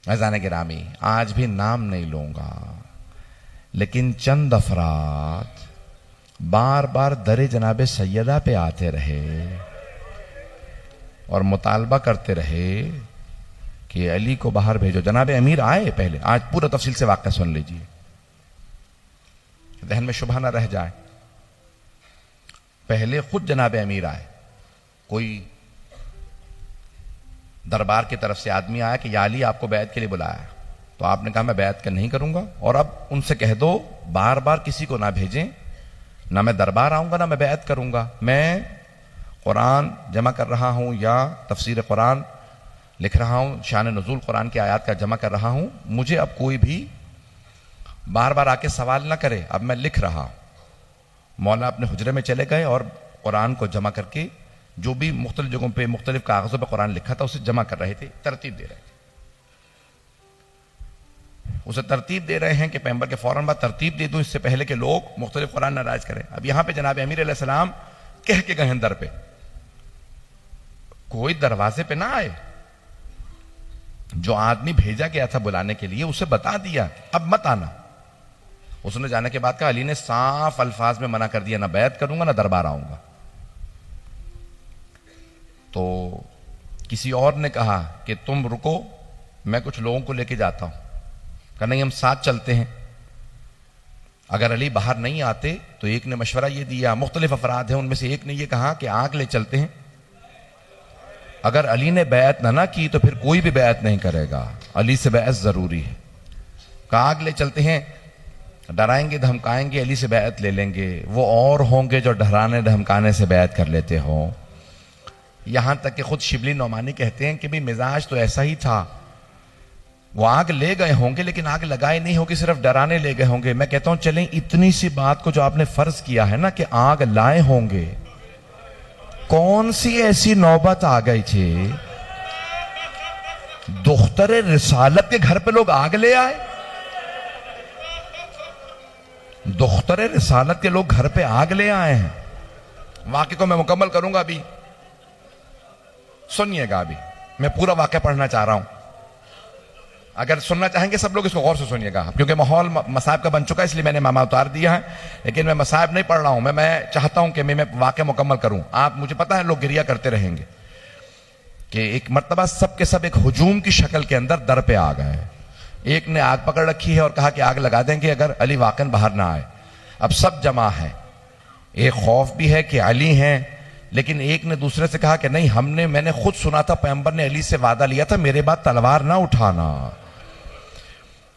अज़ान गिरामी, आज भी नाम नहीं लूंगा, लेकिन चंद अफराद बार बार दरे जनाबे सैयदा पे आते रहे और मुतालबा करते रहे कि अली को बाहर भेजो। जनाबे अमीर आए पहले, आज पूरा तफसील से वाक़या सुन लीजिए, जहन में शुबह ना रह जाए। पहले खुद जनाबे अमीर आए, कोई दरबार की तरफ से आदमी आया कि या अली आपको बैत के लिए बुलाया, तो आपने कहा मैं बैत का नहीं करूंगा, और अब उनसे कह दो बार बार किसी को ना भेजें, ना मैं दरबार आऊंगा ना मैं बैत करूंगा, मैं कुरान जमा कर रहा हूं या तफसीर कुरान लिख रहा हूं, शान नुज़ूल कुरान की आयत का जमा कर रहा हूं, मुझे अब कोई भी बार बार आके सवाल ना करे, अब मैं लिख रहा हूं। मौला अपने हुजरे में चले गए और कुरान को जमा करके जो भी मुख्तलिफ जगहों पे मुख्तलिफ कागजों पर कुरान लिखा था उसे जमा कर रहे थे, तरतीब दे रहे थे। उसे तरतीब दे रहे हैं कि पैगंबर के फौरन बाद तरतीब दे दूं, इससे पहले कि लोग मुख्तलिफ कुरान नाराज करें। अब यहां पे जनाब अमीर अलैहिस्सलाम कह के गए दर पे, कोई दरवाजे पे ना आए, जो आदमी भेजा गया था बुलाने के लिए उसे बता दिया अब मत आना। उसने जाने के बाद कहा, अली ने साफ अल्फाज में मना कर दिया, ना बैत करूंगा ना दरबार आऊंगा। तो किसी और ने कहा कि तुम रुको, मैं कुछ लोगों को लेके जाता हूं। कहा नहीं, हम साथ चलते हैं। अगर अली बाहर नहीं आते तो एक ने मशवरा ये दिया, मुख्तलिफ अफराद हैं, उनमें से एक ने ये कहा कि आग ले चलते हैं, अगर अली ने बैत ना की तो फिर कोई भी बैत नहीं करेगा, अली से बैत जरूरी है। कहा आग ले चलते हैं, डराएंगे धमकाएंगे, अली से बैत ले लेंगे, वो और होंगे जो डराने धमकाने से बैत कर लेते हो। यहां तक कि खुद शिबली नौमानी कहते हैं कि भी मिजाज तो ऐसा ही था, वो आग ले गए होंगे लेकिन आग लगाए नहीं होगी, सिर्फ डराने ले गए होंगे। मैं कहता हूं चलें इतनी सी बात को जो आपने फर्ज किया है ना कि आग लाए होंगे, कौन सी ऐसी नौबत आ गई थी दुख्तरे रिसालत के घर पे लोग आग ले आए? दुख्तरे रिसालत के लोग घर पे आग ले आए हैं। वाक्य को मैं मुकम्मल करूंगा, अभी सुनिएगा, अभी मैं पूरा वाक्य पढ़ना चाह रहा हूं। अगर सुनना चाहेंगे सब लोग इसको गौर से सुनिएगा, क्योंकि माहौल मसाइब का बन चुका है, इसलिए मैंने मामा उतार दिया है। लेकिन मैं मसाइब नहीं पढ़ रहा हूं, मैं चाहता हूं कि मैं वाक्य मुकम्मल करूं। आप, मुझे पता है लोग गिरिया करते रहेंगे कि एक मर्तबा सब के सब एक हुजूम की शक्ल के अंदर दर पे आ गए। एक ने आग पकड़ रखी है और कहा कि आग लगा देंगे अगर अली वाकन बाहर ना आए। अब सब जमा है, एक खौफ भी है कि अली हैं, लेकिन एक ने दूसरे से कहा कि नहीं, मैंने खुद सुना था पैगंबर ने अली से वादा लिया था मेरे बाद तलवार ना उठाना।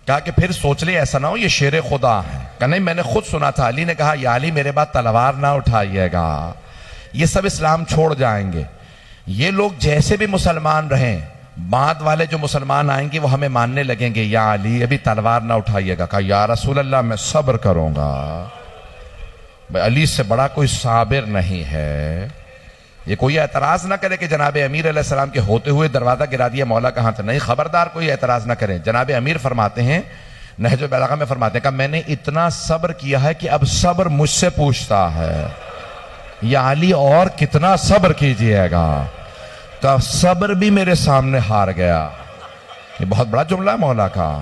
कहा कि फिर सोच ले ऐसा ना हो ये शेर खुदा है। कहा नहीं, मैंने खुद सुना था, अली ने कहा या अली मेरे बाद तलवार ना उठाइएगा। ये सब इस्लाम छोड़ जाएंगे। ये लोग जैसे भी मुसलमान रहें, बाद वाले जो मुसलमान आएंगे वो हमें मानने लगेंगे, या अली अभी तलवार ना उठाइएगा। कहा या रसूल अल्लाह मैं सब्र करूंगा, अली से बड़ा कोई साबिर नहीं है। ये कोई एतराज ना करे कि जनाब अमीर अलैहिस्सलाम के होते हुए दरवाजा गिरा दिया, मौला कहां था। नहीं, खबरदार कोई एतराज ना करे। जनाब अमीर फरमाते हैं, नहजुल बलागा में फरमाते हैं, कि मैंने इतना सब्र किया है कि अब सब्र मुझसे पूछता है, या अली और कितना सब्र कीजिएगा। तो सब्र भी मेरे सामने हार गया। ये बहुत बड़ा जुमला है मौला का।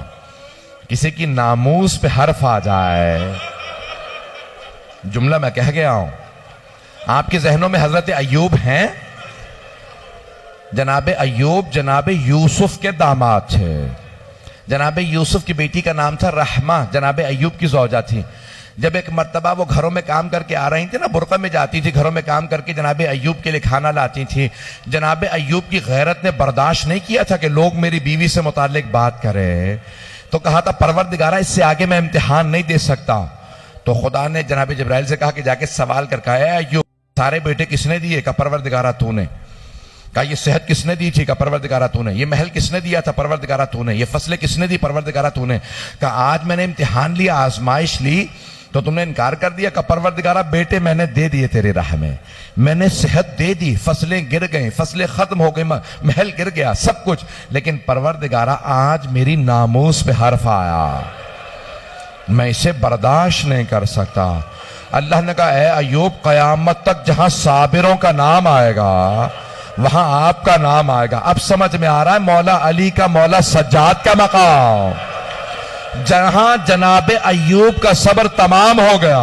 किसी की नामूस पे हर्फ आ जाए, जुमला मैं कह गया हूं। आपके जहनों में हजरत अय्यूब हैं। जनाब अय्यूब जनाब यूसुफ के दामाद थे। जनाब यूसुफ की बेटी का नाम था रहमा, जनाब अय्यूब की ज़ौजा थी। जब एक मर्तबा वो घरों में काम करके आ रही थी ना, बुरक़ा में जाती थी, घरों में काम करके जनाब अय्यूब के लिए खाना लाती थी। जनाब अय्यूब की गैरत ने बर्दाश्त नहीं किया था कि लोग मेरी बीवी से मुताल्लिक बात करें, तो कहा था परवरदिगारा इससे आगे मैं इम्तिहान नहीं दे सकता। तो खुदा ने जनाब जिब्राइल से कहा कि जाके सवाल करके आया, अय्यूब सारे बेटे किसने दिए? का परवरदिगारा तूने। कहा ये सेहत किसने दी थी? का परवरदिगारा तूने। ये महल किसने दिया था? परवरदिगारा तूने। ये फसलें किसने दी? परवरदिगारा तूने। कहा आज मैंने इम्तिहान लिया, आजमाइश ली, तो तुमने इनकार कर दिया। का परवरदिगारा बेटे मैंने दे दिए तेरे राह में, मैंने सेहत दे दी, फसलें गिर गई, फसलें खत्म हो गई, महल गिर गया, सब कुछ, लेकिन परवरदिगारा आज मेरी नामूस पे हर्फ आया, मैं इसे बर्दाश्त नहीं कर सकता। अल्लाह ने कहा, ए अय्यूब, कयामत तक जहां साबिरों का नाम आएगा वहां आपका नाम आएगा। अब समझ में आ रहा है मौला अली का, मौला सज्जाद का मकाम। जहां जनाबे अय्यूब का सब्र तमाम हो गया,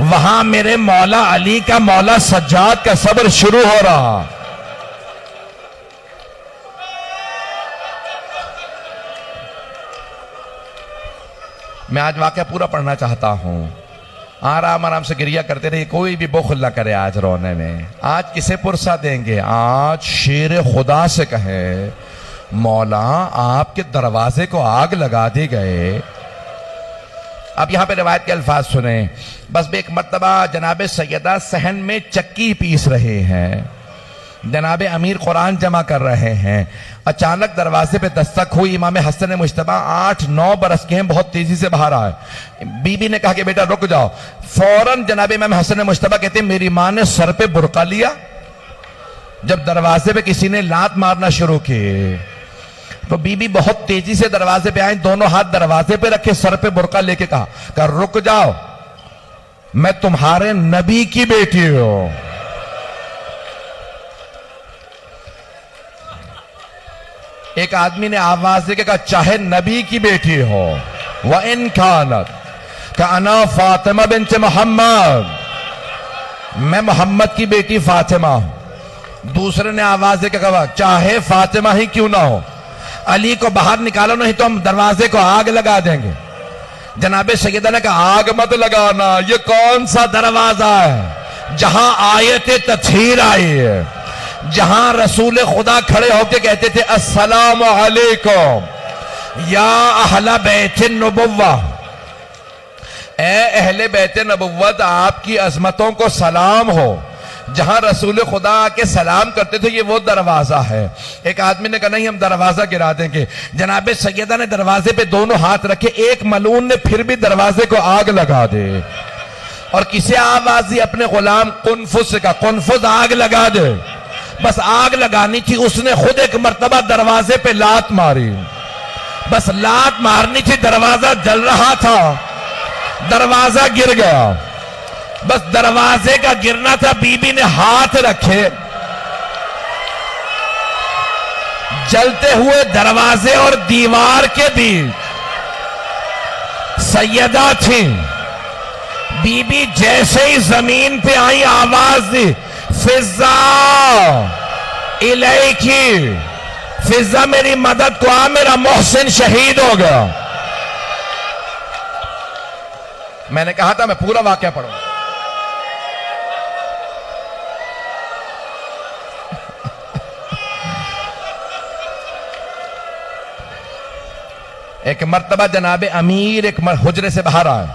वहां मेरे मौला अली का, मौला सज्जाद का सब्र शुरू हो रहा। मैं आज वाकया पूरा पढ़ना चाहता हूं। आराम आराम से गिरिया करते रहिए, कोई भी बुखल ना करे आज रोने में। आज किसे पुरसा देंगे? आज शेर खुदा से कहे मौला आपके दरवाजे को आग लगा दी गए। अब यहां पे रिवायत के अल्फाज सुने। बस एक मर्तबा जनाबे सैयदा सहन में चक्की पीस रहे हैं, जनाबे अमीर कुरान जमा कर रहे हैं। अचानक दरवाजे पे दस्तक हुई। इमाम हसन मुश्तबा 8-9 बरस के हैं, बहुत तेजी से बाहर आए। बीबी ने कहा कि बेटा रुक जाओ। फौरन जनाबे इमाम हसन मुश्तबा कहते हैं मेरी मां ने सर पे बुरका लिया। जब दरवाजे पे किसी ने लात मारना शुरू किए तो बीबी बहुत तेजी से दरवाजे पे आई, दोनों हाथ दरवाजे पे रखे, सर पे बुरका लेके कहा रुक जाओ, मैं तुम्हारे नबी की बेटी हूं। एक आदमी ने आवाज देके कहा चाहे नबी की बेटी हो, व इन खानत का अना फातिमा बिन्त मोहम्मद, मैं मोहम्मद की बेटी फातिमा हूं। दूसरे ने आवाज देके कहा चाहे फातिमा ही क्यों ना हो, अली को बाहर निकालो नहीं तो हम दरवाजे को आग लगा देंगे। जनाबे सैयदा ने कहा आग मत लगाना, ये कौन सा दरवाजा है जहां आयते तत्हीर आई है, जहां रसूल खुदा खड़े होकर कहते थे अस्सलामु अलैकुम या अहला बैत नबुव्वा, ए अहले बैत नबुव्वत आपकी अजमतों को सलाम हो। जहां रसूल खुदा आके सलाम करते थे, ये वो दरवाजा है। एक आदमी ने कहा नहीं हम दरवाजा गिरा देंगे। जनाबे सैयदा ने दरवाजे पे दोनों हाथ रखे, एक मलून ने फिर भी दरवाजे को आग लगा दे। और किसे आवाज दी? अपने गुलाम कुनफुस का, कुनफुस आग लगा दे। बस आग लगानी थी, उसने खुद एक मर्तबा दरवाजे पे लात मारी। बस लात मारनी थी, दरवाजा जल रहा था, दरवाजा गिर गया। बस दरवाजे का गिरना था, बीबी ने हाथ रखे, जलते हुए दरवाजे और दीवार के बीच सैयदा थी। बीबी जैसे ही जमीन पे आई आवाज दी फिजा इलैकी, फिजा मेरी मदद को आ, मेरा मोहसिन शहीद हो गया। मैंने कहा था मैं पूरा वाकया पढ़ूंगा। एक मर्तबा जनाबे अमीर एक हुजरे से बाहर आए।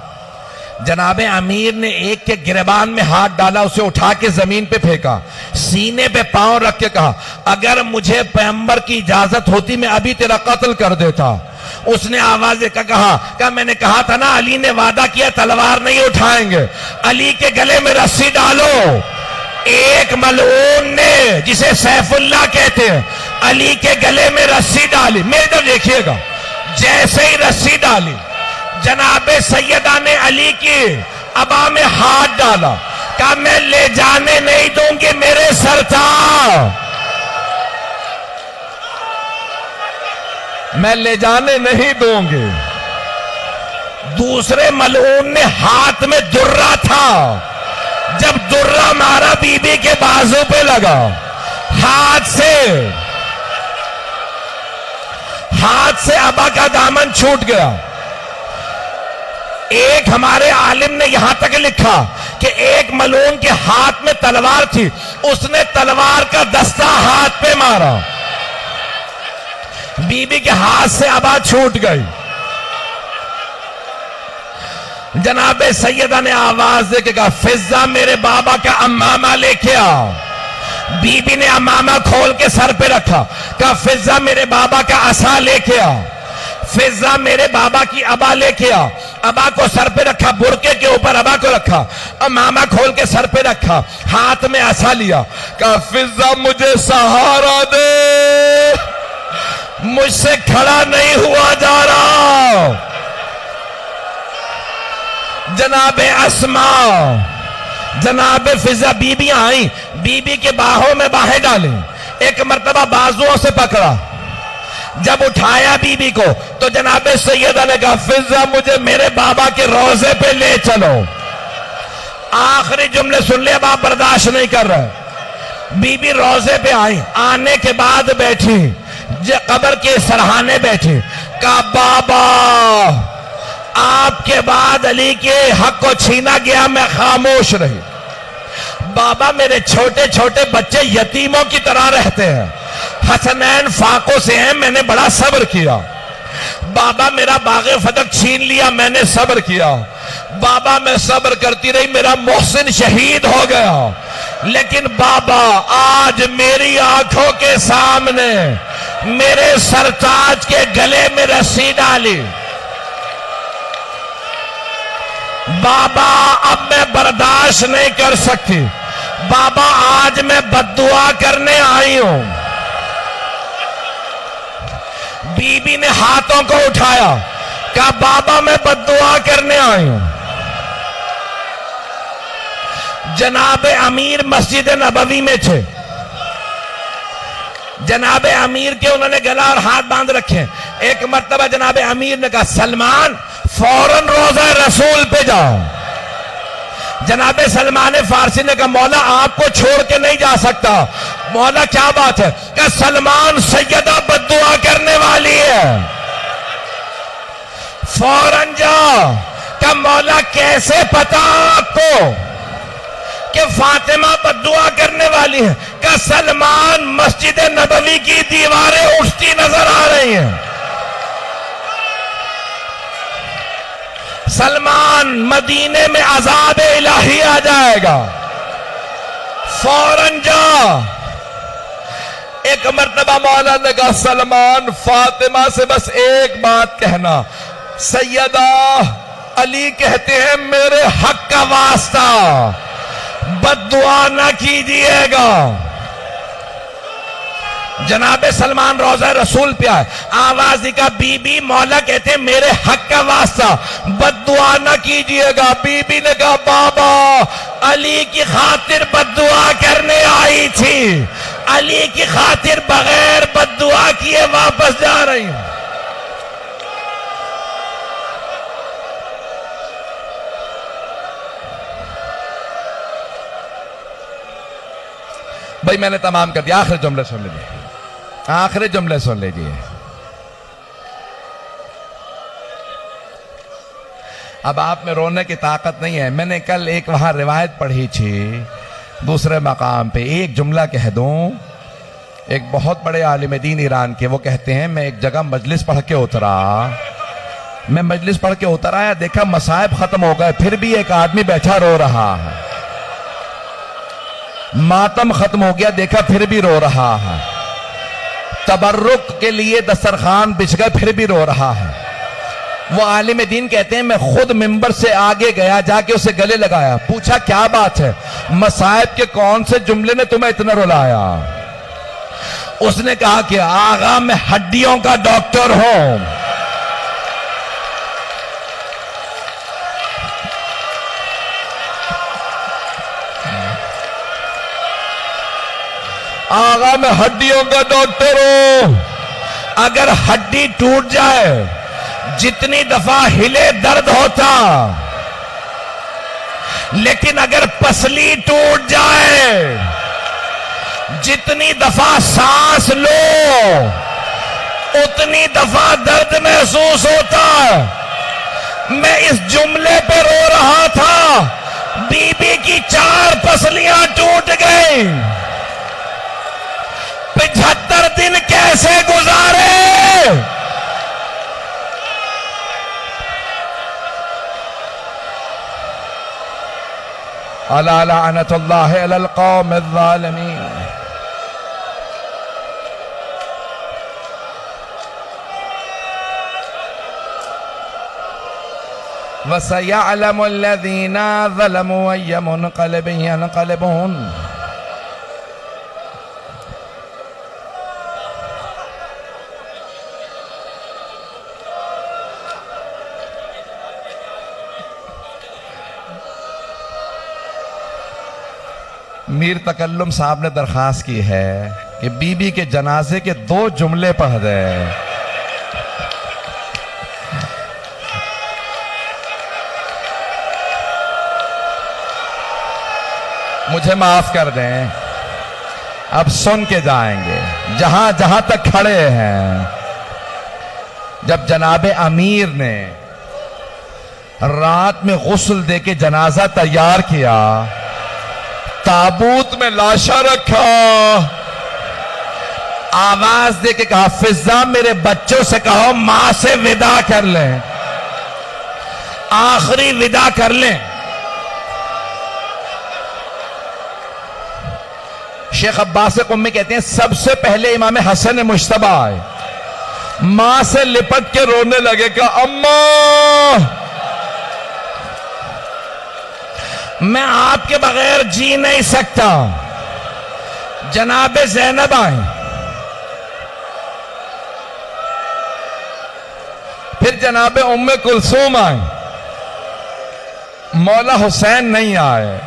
जनाबे अमीर ने एक के गिरबान में हाथ डाला, उसे उठा के जमीन पे फेंका, सीने पे पांव रख के कहा अगर मुझे पैगंबर की इजाजत होती मैं अभी तेरा कत्ल कर देता। उसने आवाज देकर कहा मैंने कहा था ना अली ने वादा किया तलवार नहीं उठाएंगे, अली के गले में रस्सी डालो। एक मलऊन ने, जिसे सैफुल्लाह कहते हैं, अली के गले में रस्सी डाली। मेरे तरफ देखिएगा, जैसे ही रस्सी डाली जनाबे सैयदा ने अली की अबा में हाथ डाला, कहा मैं ले जाने नहीं दूंगी, मेरे सरताज, मैं ले जाने नहीं दूंगी। दूसरे मलऊन ने हाथ में दुर्रा था, जब दुर्रा मारा बीबी के बाजू पे लगा, हाथ से अबा का दामन छूट गया। एक हमारे आलिम ने यहां तक लिखा कि एक मलून के हाथ में तलवार थी, उसने तलवार का दस्ता हाथ पे मारा, बीबी के हाथ से अबा छूट गई। जनाबे सैयदा ने आवाज दे के कहा फिजा मेरे बाबा का अम्मामा लेके आओ। बीबी ने अम्मामा खोल के सर पे रखा, कहा फिजा मेरे बाबा का असा लेके आओ। फिजा मेरे बाबा की अबा लेके आओ। अबा को सर पे रखा, बुरके के ऊपर अबा को रखा, अम्मामा खोल के सर पे रखा, हाथ में असा लिया, कहा फिजा मुझे सहारा दे, मुझसे खड़ा नहीं हुआ जा रहा। जनाबे अस्मा जनाब फिजा बीबी आई, बीबी के बाहों में बाहें डाली, एक मर्तबा बाजुओं से पकड़ा, जब उठाया बीबी को तो जनाब सैयदा ने कहा फिजा मुझे मेरे बाबा के रोजे पे ले चलो। आखिरी जुमले सुन ले, अब आप बर्दाश्त नहीं कर रहे। बीबी रोजे पे आई, आने के बाद बैठी, कब्र के सरहाने बैठी, कहा बाबा आपके बाद अली के हक को छीना गया, मैं खामोश रही। बाबा मेरे छोटे छोटे बच्चे यतीमों की तरह रहते हैं, हसनैन फाकों से हैं, मैंने बड़ा सब्र किया। बाबा मेरा बागे फतक छीन लिया, मैंने सब्र किया। बाबा मैं सब्र करती रही, मेरा मोहसिन शहीद हो गया। लेकिन बाबा आज मेरी आंखों के सामने मेरे सरताज के गले में रस्सी डाली। बाबा अब मैं बर्दाश्त नहीं कर सकती, बाबा आज मैं बद्दुआ करने आई हूं। बीबी ने हाथों को उठाया, कहा बाबा मैं बद्दुआ करने आई हूं। जनाब अमीर मस्जिद नबवी में थे, जनाब अमीर के उन्होंने गला और हाथ बांध रखे। एक मर्तबा जनाब अमीर ने कहा सलमान फौरन रोजा रसूल पे जाओ। जनाब सलमान फारसी ने कहा मौला आपको छोड़ के नहीं जा सकता। मौला क्या बात है? कि सलमान सैयदा बद्दुआ करने वाली है, फौरन जाओ। का मौला कैसे पता आपको कि फातिमा बद्दुआ करने वाली है? का सलमान मस्जिद नबवी की दीवारें उठती नजर आ रही हैं। सलमान मदीने में अजाब इलाही आ जाएगा, फौरन जा। एक मर्तबा मौला ने कहा सलमान फातिमा से बस एक बात कहना, सैयदा अली कहते हैं मेरे हक का वास्ता बद्दुआ ना कीजिएगा। जनाबे सलमान रोजा रसूल पे आए, आवाज का बीबी मौला कहते हैं मेरे हक का वास्ता बद्दुआ ना कीजिएगा। बीबी ने कहा बाबा अली की खातिर बद्दुआ करने आई थी, अली की खातिर बगैर बद्दुआ किए वापस जा रही हूं। भाई मैंने तमाम कर दिया, आखिरी जुमले सुन लीजिए, आखिरी जुमले सुन लीजिए। अब आप में रोने की ताकत नहीं है। मैंने कल एक वहां रिवायत पढ़ी थी दूसरे मकाम पे, एक जुमला कह दूं। एक बहुत बड़े आलिम दीन ईरान के, वो कहते हैं मैं एक जगह मजलिस पढ़ के उतरा, मैं मजलिस पढ़ के उतर आया, देखा मसाइब खत्म हो गए, फिर भी एक आदमी बैठा रो रहा है। मातम खत्म हो गया, देखा फिर भी रो रहा है। तबर्रुक के लिए दस्तरखान बिछ गए, फिर भी रो रहा है। वो आलिम दीन कहते हैं मैं खुद मिंबर से आगे गया, जाके उसे गले लगाया, पूछा क्या बात है, मसाइब के कौन से जुमले ने तुम्हें इतना रुलाया? उसने कहा कि आगा मैं हड्डियों का डॉक्टर हूं, आगा मैं हड्डियों का डॉक्टर हूं। अगर हड्डी टूट जाए, जितनी दफा हिले दर्द होता, लेकिन अगर पसली टूट जाए, जितनी दफा सांस लो उतनी दफा दर्द महसूस होता। मैं इस जुमले पे रो रहा था, बीबी की 4 पसलियां टूट गई, 75 दिन कैसे गुजारे? अला लअनतुल्लाह अलल कौमिज़ ज़ालिमीन। वसयअलमुल लज़ीना ज़लमू अय्य मुनक़लिबिन यनक़लिबून। मीर तकल्लुम साहब ने दरखास्त की है कि बीबी के जनाजे के 2 जुमले पढ़ दे। मुझे माफ कर दें, अब सुन के जाएंगे जहां जहां तक खड़े हैं। जब जनाबे अमीर ने रात में गुस्ल दे के जनाजा तैयार किया, ताबूत में लाशा रखा, आवाज दे के कहा, फिजा मेरे बच्चों से कहो मां से विदा कर लें, आखिरी विदा कर लें। शेख अब्बास कुम्मी कहते हैं सबसे पहले इमाम हसन मुश्तबा आए, मां से लिपट के रोने लगे कि अम्मा मैं आपके बगैर जी नहीं सकता। जनाबे ज़ैनब आए, फिर जनाबे उम्मे कुलसूम आए, मौला हुसैन नहीं आए।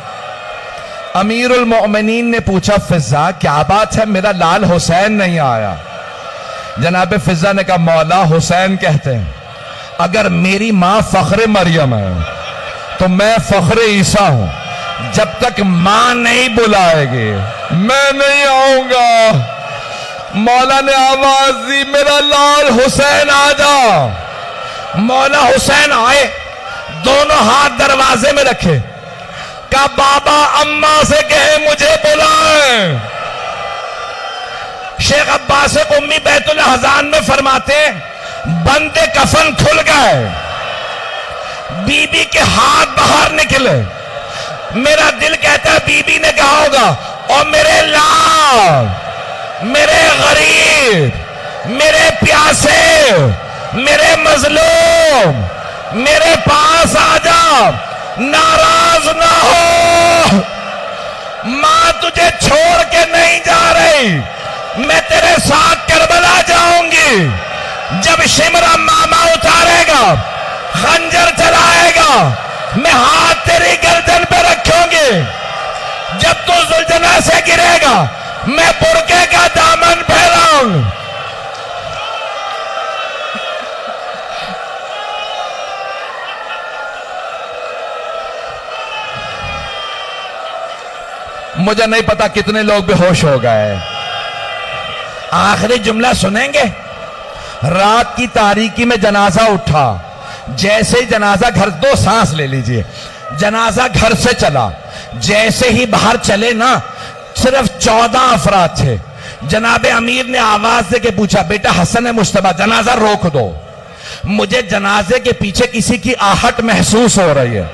अमीरुल मोमिनीन ने पूछा, फिजा क्या बात है, मेरा लाल हुसैन नहीं आया? जनाबे फिजा ने कहा, मौला हुसैन कहते हैं अगर मेरी मां फख्रे मरियम है तो मैं फख्रे ईसा हूं। जब तक मां नहीं बुलाएगी मैं नहीं आऊंगा। मौला ने आवाज दी, मेरा लाल हुसैन आ जा। मौला हुसैन आए, दोनों हाथ दरवाजे में रखे, कहा बाबा अम्मा से कहे मुझे बुलाए। शेख अब्बास कुम्मी बैतुल हज़ान में फरमाते, बंदे कफन खुल गए, बीबी के हाथ बाहर निकले। मेरा दिल कहता है बीबी ने कहा होगा, और मेरे लाल, मेरे गरीब, मेरे प्यासे, मेरे मजलूम, मेरे पास आ जा, नाराज ना हो, मां तुझे छोड़ के नहीं जा रही, मैं तेरे साथ करबला जाऊंगी। जब शिमरा मामा उतारेगा, खंजर चलाएगा, मैं हाथ तेरी गर्दन पे रखूंगी। जब तू जुलझना से गिरेगा, मैं बुरके का दामन फैलाऊंगी। मुझे नहीं पता कितने लोग बेहोश हो गए। आखिरी जुमला सुनेंगे। रात की तारीकी में जनाजा उठा, जैसे ही जनाजा घर, 2 सांस ले लीजिए, जनाजा घर से चला, जैसे ही बाहर चले ना, सिर्फ 14 अफराद थे। जनाबे अमीर ने आवाज दे के पूछा, बेटा हसन मुश्तबा जनाजा रोक दो, मुझे जनाजे के पीछे किसी की आहट महसूस हो रही है।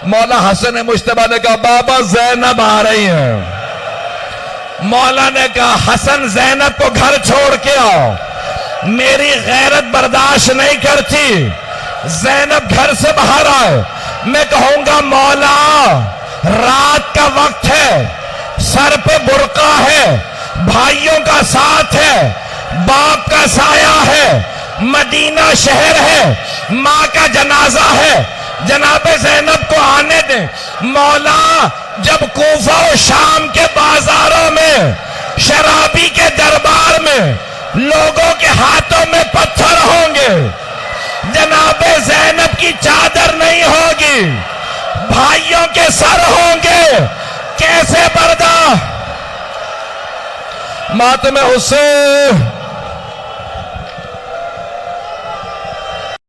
मौला हसन मुश्तबा ने कहा, बाबा ज़ैनब आ रही है। मौला ने कहा, हसन ज़ैनब को घर छोड़ के आओ, मेरी गैरत बर्दाश्त नहीं करती। ज़ैनब घर से बाहर आए, मैं कहूंगा मौला रात का वक्त है, सर पे बुर्का है, भाइयों का साथ है, बाप का साया है, मदीना शहर है, मां का जनाजा है, जनाबे ज़ैनब को आने दें। मौला जब कूफा और शाम के बाजारों में, शराबी के दरबार में लोगों के हाथों में पत्थर होंगे, जनाबे ज़ैनब की चादर नहीं होगी, भाइयों के सर होंगे, कैसे बर्दाश्त। मातमे हुसैन